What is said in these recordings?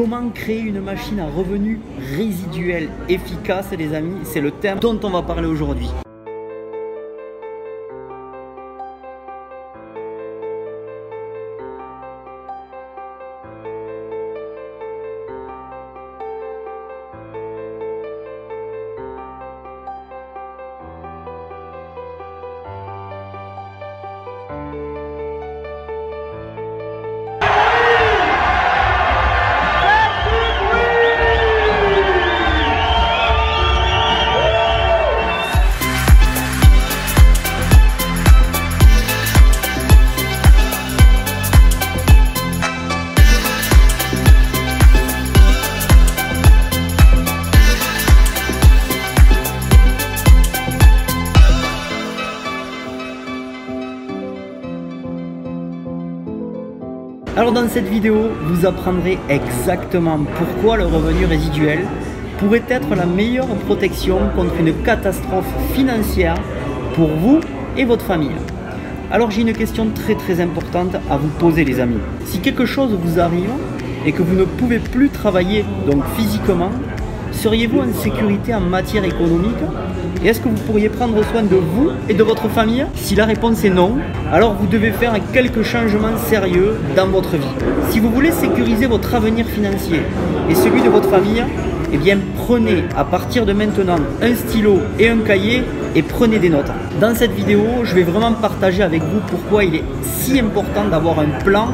Comment créer une machine à revenus résiduels efficace, les amis? C'est le thème dont on va parler aujourd'hui. Alors dans cette vidéo, vous apprendrez exactement pourquoi le revenu résiduel pourrait être la meilleure protection contre une catastrophe financière pour vous et votre famille. Alors j'ai une question très importante à vous poser, les amis. Si quelque chose vous arrive et que vous ne pouvez plus travailler donc physiquement, seriez-vous en sécurité en matière économique? Et est-ce que vous pourriez prendre soin de vous et de votre famille? Si la réponse est non, alors vous devez faire quelques changements sérieux dans votre vie. Si vous voulez sécuriser votre avenir financier et celui de votre famille, eh bien prenez à partir de maintenant un stylo et un cahier et prenez des notes. Dans cette vidéo, je vais vraiment partager avec vous pourquoi il est si important d'avoir un plan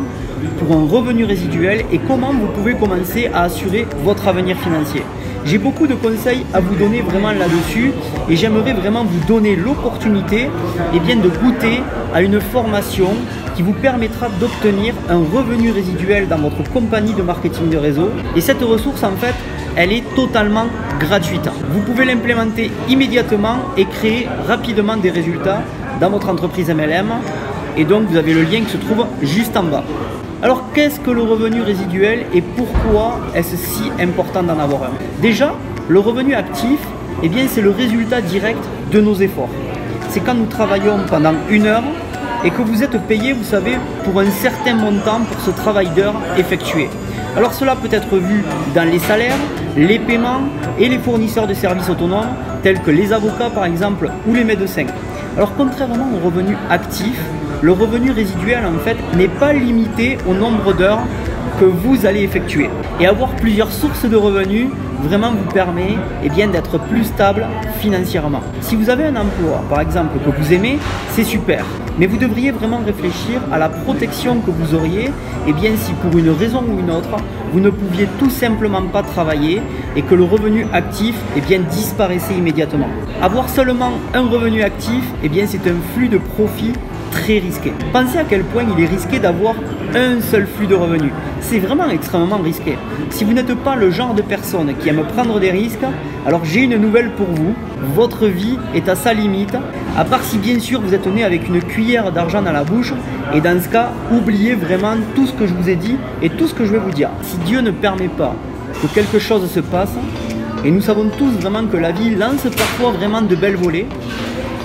pour un revenu résiduel et comment vous pouvez commencer à assurer votre avenir financier. J'ai beaucoup de conseils à vous donner vraiment là-dessus et j'aimerais vraiment vous donner l'opportunité de goûter à une formation qui vous permettra d'obtenir un revenu résiduel dans votre compagnie de marketing de réseau. Et cette ressource, en fait, elle est totalement gratuite. Vous pouvez l'implémenter immédiatement et créer rapidement des résultats dans votre entreprise MLM. Et donc, vous avez le lien qui se trouve juste en bas. Alors qu'est-ce que le revenu résiduel et pourquoi est-ce si important d'en avoir un? Déjà, le revenu actif, c'est le résultat direct de nos efforts. C'est quand nous travaillons pendant une heure et que vous êtes payé, vous savez, pour un certain montant pour ce travail d'heure effectué. Alors cela peut être vu dans les salaires, les paiements et les fournisseurs de services autonomes tels que les avocats par exemple ou les médecins. Alors contrairement au revenu actif, le revenu résiduel en fait n'est pas limité au nombre d'heures que vous allez effectuer. Et avoir plusieurs sources de revenus vraiment vous permet d'être plus stable financièrement. Si vous avez un emploi par exemple que vous aimez, c'est super. Mais vous devriez vraiment réfléchir à la protection que vous auriez si pour une raison ou une autre, vous ne pouviez tout simplement pas travailler et que le revenu actif disparaissait immédiatement. Avoir seulement un revenu actif, c'est un flux de profit très risqué. Pensez à quel point il est risqué d'avoir un seul flux de revenus. C'est vraiment extrêmement risqué. Si vous n'êtes pas le genre de personne qui aime prendre des risques, alors j'ai une nouvelle pour vous. Votre vie est à sa limite, à part si bien sûr vous êtes né avec une cuillère d'argent dans la bouche. Et dans ce cas, oubliez vraiment tout ce que je vous ai dit et tout ce que je vais vous dire. Si Dieu ne permet pas que quelque chose se passe, et nous savons tous vraiment que la vie lance parfois vraiment de belles volées,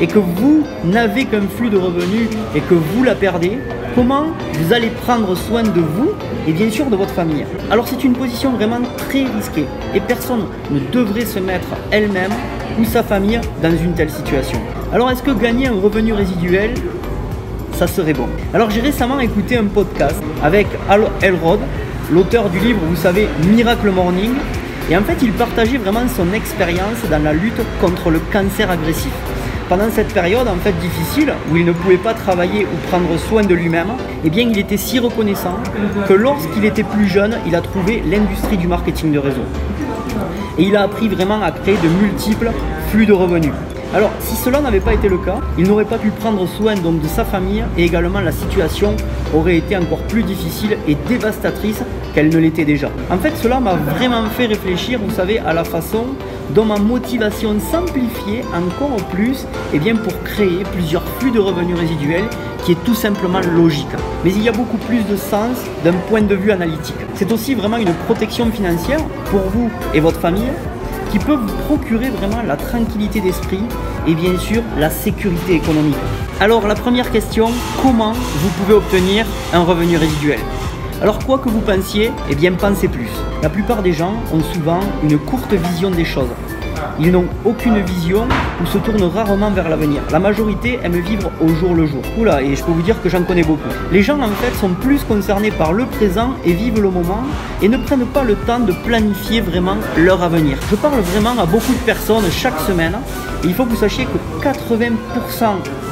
et que vous n'avez qu'un flux de revenus et que vous la perdez, comment vous allez prendre soin de vous et bien sûr de votre famille? Alors c'est une position vraiment très risquée et personne ne devrait se mettre elle-même ou sa famille dans une telle situation. Alors est-ce que gagner un revenu résiduel, ça serait bon? Alors j'ai récemment écouté un podcast avec Hal Elrod, l'auteur du livre, vous savez, Miracle Morning, et en fait il partageait vraiment son expérience dans la lutte contre le cancer agressif. Pendant cette période en fait difficile où il ne pouvait pas travailler ou prendre soin de lui-même, il était si reconnaissant que lorsqu'il était plus jeune, il a trouvé l'industrie du marketing de réseau. Et il a appris vraiment à créer de multiples flux de revenus. Alors si cela n'avait pas été le cas, il n'aurait pas pu prendre soin donc de sa famille et également la situation aurait été encore plus difficile et dévastatrice qu'elle ne l'était déjà. En fait cela m'a vraiment fait réfléchir, vous savez, à la façon dont ma motivation s'amplifiait encore plus pour créer plusieurs flux de revenus résiduels qui est tout simplement logique. Mais il y a beaucoup plus de sens d'un point de vue analytique. C'est aussi vraiment une protection financière pour vous et votre famille qui peut vous procurer vraiment la tranquillité d'esprit et bien sûr la sécurité économique. Alors la première question, comment vous pouvez obtenir un revenu résiduel? Alors quoi que vous pensiez, eh bien pensez plus. La plupart des gens ont souvent une courte vision des choses. Ils n'ont aucune vision ou se tournent rarement vers l'avenir. La majorité aime vivre au jour le jour. Oula, et je peux vous dire que j'en connais beaucoup. Les gens en fait sont plus concernés par le présent et vivent le moment et ne prennent pas le temps de planifier vraiment leur avenir. Je parle vraiment à beaucoup de personnes chaque semaine et il faut que vous sachiez que 80%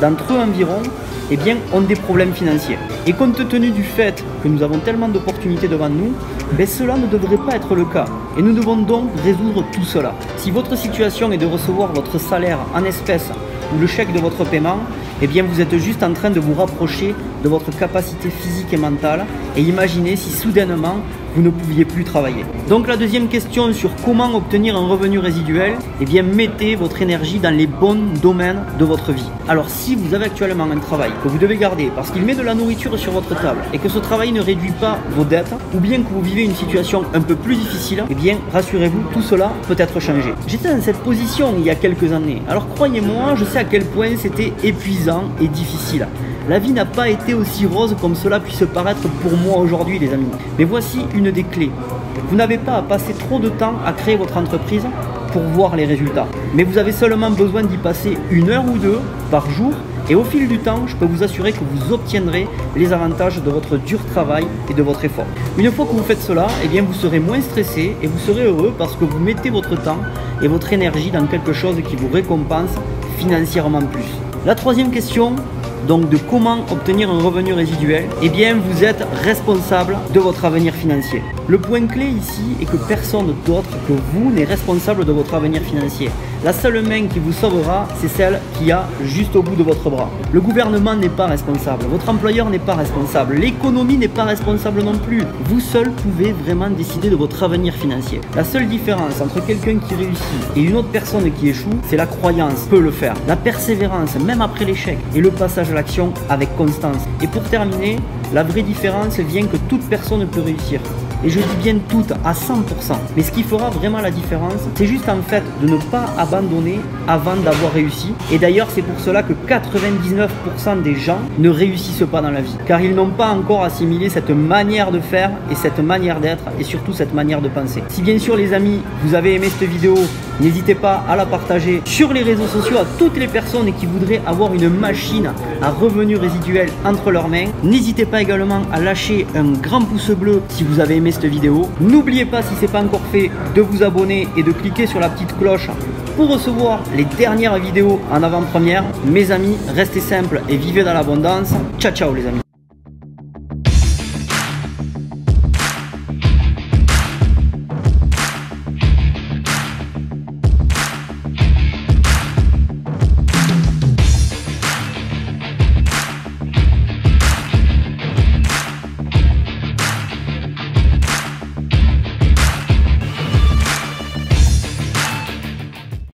d'entre eux environ eh bien, ont des problèmes financiers. Et compte tenu du fait que nous avons tellement d'opportunités devant nous, ben cela ne devrait pas être le cas. Et nous devons donc résoudre tout cela. Si votre situation est de recevoir votre salaire en espèces ou le chèque de votre paiement, eh bien vous êtes juste en train de vous rapprocher de votre capacité physique et mentale. Et imaginez si soudainement vous ne pouviez plus travailler. Donc la deuxième question sur comment obtenir un revenu résiduel, eh bien mettez votre énergie dans les bons domaines de votre vie. Alors si vous avez actuellement un travail que vous devez garder parce qu'il met de la nourriture sur votre table et que ce travail ne réduit pas vos dettes, ou bien que vous vivez une situation un peu plus difficile, eh bien rassurez-vous, tout cela peut être changé. J'étais dans cette position il y a quelques années. Alors croyez-moi, je sais à quel point c'était épuisant et difficile. La vie n'a pas été aussi rose comme cela puisse paraître pour moi aujourd'hui les amis. Mais voici une des clés. Vous n'avez pas à passer trop de temps à créer votre entreprise pour voir les résultats. Mais vous avez seulement besoin d'y passer 1 heure ou 2 par jour. Et au fil du temps, je peux vous assurer que vous obtiendrez les avantages de votre dur travail et de votre effort. Une fois que vous faites cela, eh bien vous serez moins stressé et vous serez heureux parce que vous mettez votre temps et votre énergie dans quelque chose qui vous récompense financièrement plus. La troisième question, donc de comment obtenir un revenu résiduel, eh bien vous êtes responsable de votre avenir financier. Le point clé ici est que personne d'autre que vous n'est responsable de votre avenir financier. La seule main qui vous sauvera, c'est celle qui a juste au bout de votre bras. Le gouvernement n'est pas responsable, votre employeur n'est pas responsable, l'économie n'est pas responsable non plus. Vous seul pouvez vraiment décider de votre avenir financier. La seule différence entre quelqu'un qui réussit et une autre personne qui échoue, c'est la croyance peut le faire, la persévérance même après l'échec et le passage à l'action avec constance. Et pour terminer, la vraie différence vient que toute personne peut réussir. Et je dis bien toutes, à 100%. Mais ce qui fera vraiment la différence, c'est juste en fait de ne pas abandonner avant d'avoir réussi. Et d'ailleurs, c'est pour cela que 99% des gens ne réussissent pas dans la vie. Car ils n'ont pas encore assimilé cette manière de faire et cette manière d'être et surtout cette manière de penser. Si bien sûr les amis, vous avez aimé cette vidéo, n'hésitez pas à la partager sur les réseaux sociaux à toutes les personnes qui voudraient avoir une machine à revenus résiduels entre leurs mains. N'hésitez pas également à lâcher un grand pouce bleu si vous avez aimé cette vidéo. N'oubliez pas, si ce n'est pas encore fait, de vous abonner et de cliquer sur la petite cloche pour recevoir les dernières vidéos en avant-première. Mes amis, restez simples et vivez dans l'abondance. Ciao ciao les amis.